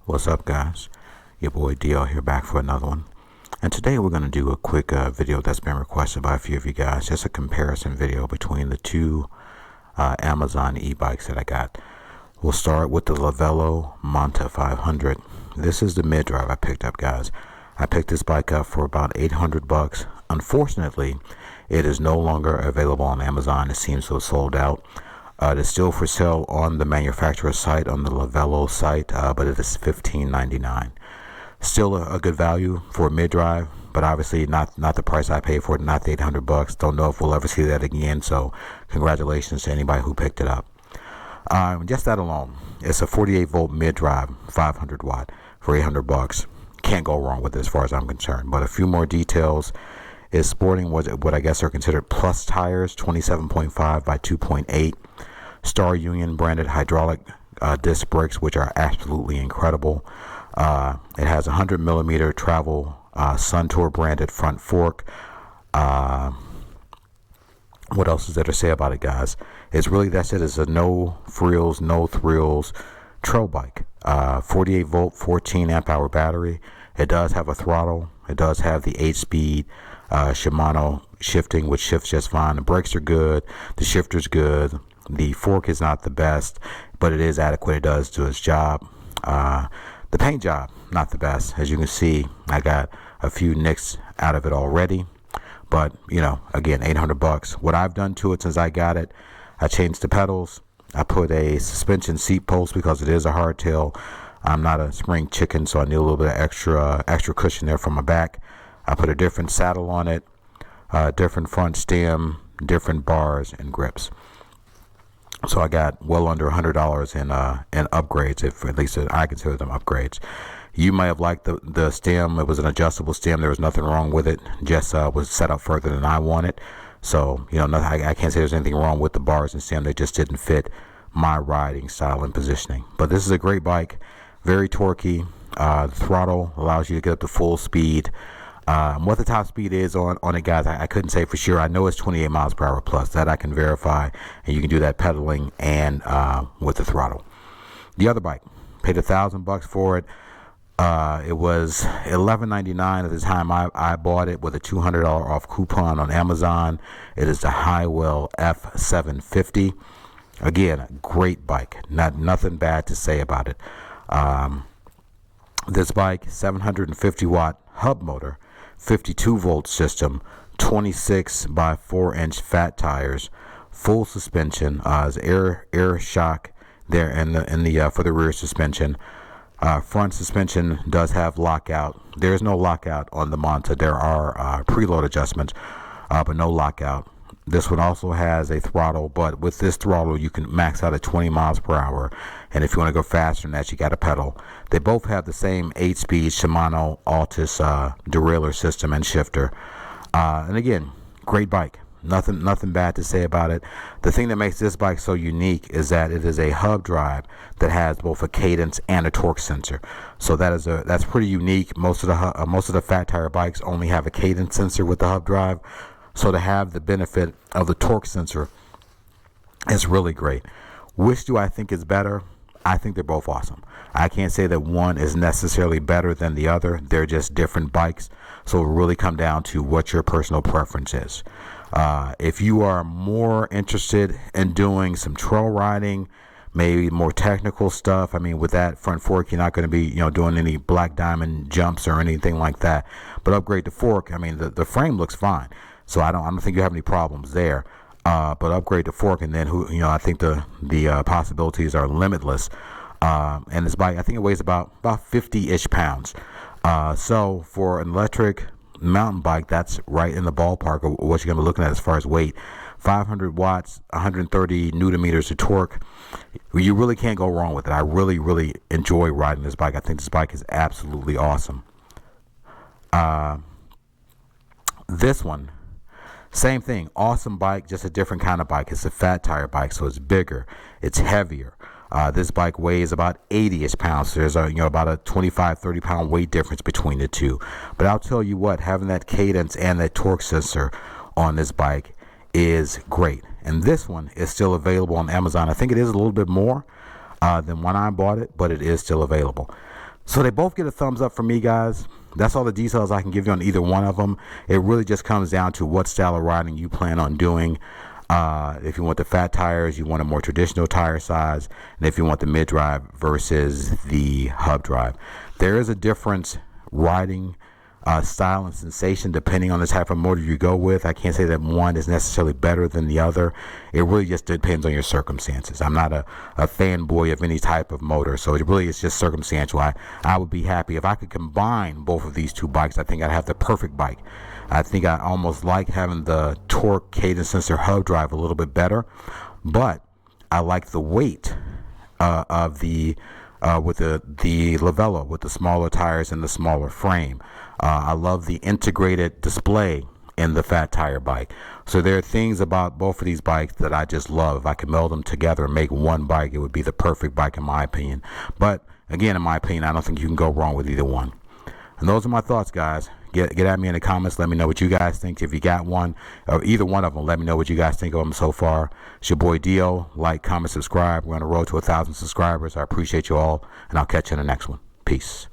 What's up, guys? Your boy DL here, back for another one. And today we're going to do a quick video that's been requested by a few of you guys. Just a comparison video between the two Amazon e-bikes that I got. We'll start with the Lello Monta 500. This is the mid-drive I picked up, guys. I picked this bike up for about $800. Unfortunately, it is no longer available on Amazon. It seems to have sold out. It is still for sale on the manufacturer's site, on the Lello site, but it is $15.99. Still a good value for a mid-drive, but obviously not the price I paid for it, not the $800. Don't know if we'll ever see that again, so congratulations to anybody who picked it up. Just that alone, it's a 48-volt mid-drive, 500 watt for $800. Can't go wrong with it as far as I'm concerned. But a few more details. Is sporting what I guess are considered plus tires, 27.5 by 2.8. Star Union branded hydraulic disc brakes, which are absolutely incredible. It has 100 millimeter travel Suntour branded front fork. What else is there to say about it, guys? It's really, that's it. It's a no frills, no thrills trail bike. 48 volt, 14 amp hour battery. It does have a throttle. It does have the 8-speed Shimano shifting, which shifts just fine. The brakes are good. The shifter's good. The fork is not the best, but it is adequate. It does do its job. The paint job, not the best. As you can see, I got a few nicks out of it already. But, you know, again, $800. What I've done to it since I got it, I changed the pedals. I put a suspension seat post because it is a hardtail. I'm not a spring chicken, so I need a little bit of extra cushion there for my back. I put a different saddle on it, different front stem, different bars and grips. So I got well under $100 in upgrades, if at least I consider them upgrades. You may have liked the stem. It was an adjustable stem. There was nothing wrong with it. Just was set up further than I wanted. So, you know, I can't say there's anything wrong with the bars and stem. They just didn't fit my riding style and positioning. But this is a great bike, very torquey. The throttle allows you to get up to full speed. What the top speed is on it, guys, I couldn't say for sure. I know it's 28 miles per hour plus. That I can verify, and you can do that pedaling and with the throttle. The other bike, paid $1,000 for it. It was $11.99 at the time I bought it with a $200 off coupon on Amazon. It is the Hycline F750. Again, a great bike. Nothing bad to say about it. This bike, 750 watt hub motor, 52 volt system, 26 by 4 inch fat tires, full suspension, air shock there in the for the rear suspension. Front suspension does have lockout. There is no lockout on the Monta. There are preload adjustments, but no lockout. This one also has a throttle, but with this throttle you can max out at 20 miles per hour, and if you want to go faster than that, you got to pedal. They both have the same 8-speed Shimano Altus derailleur system and shifter. And again, great bike. Nothing bad to say about it. The thing that makes this bike so unique is that it is a hub drive that has both a cadence and a torque sensor. So that's pretty unique. Most of the fat tire bikes only have a cadence sensor with the hub drive. So to have the benefit of the torque sensor is really great. Which do I think is better? I think they're both awesome. I can't say that one is necessarily better than the other. They're just different bikes. So it'll really come down to what your personal preference is. If you are more interested in doing some trail riding, maybe more technical stuff, I mean, with that front fork, you're not going to be, doing any black diamond jumps or anything like that. But upgrade the fork. I mean, the frame looks fine. So I don't think you have any problems there. But upgrade the fork, and then I think the possibilities are limitless. And this bike, I think it weighs about 50-ish pounds. So for an electric mountain bike, that's right in the ballpark of what you're gonna be looking at as far as weight. 500 watts, 130 newton meters of torque. You really can't go wrong with it. I really enjoy riding this bike. I think this bike is absolutely awesome. This one, same thing, awesome bike, just a different kind of bike. It's a fat tire bike, so it's bigger, it's heavier. This bike weighs about 80-ish pounds. So there's about a 25-30 pound weight difference between the two. But I'll tell you what, having that cadence and that torque sensor on this bike is great. And this one is still available on Amazon. I think it is a little bit more than when I bought it, but it is still available. So they both get a thumbs up from me, guys. That's all the details I can give you on either one of them. It really just comes down to what style of riding you plan on doing. If you want the fat tires, you want a more traditional tire size, and if you want the mid-drive versus the hub drive. There is a difference riding style and sensation depending on the type of motor you go with. I can't say that one is necessarily better than the other. It really just depends on your circumstances. I'm not a fanboy of any type of motor, so it really is just circumstantial. I would be happy if I could combine both of these two bikes. I think I'd have the perfect bike. I think I almost like having the torque cadence sensor hub drive a little bit better, but I like the weight of the with the Lello with the smaller tires and the smaller frame. I love the integrated display in the fat tire bike. So there are things about both of these bikes that I just love. If I could meld them together and make one bike, it would be the perfect bike in my opinion. But again, in my opinion, I don't think you can go wrong with either one. And those are my thoughts, guys. Get at me in the comments. Let me know what you guys think. If you got one or either one of them, let me know what you guys think of them so far. It's your boy Dio. Like, comment, subscribe. We're on the road to 1,000 subscribers. I appreciate you all, and I'll catch you in the next one. Peace.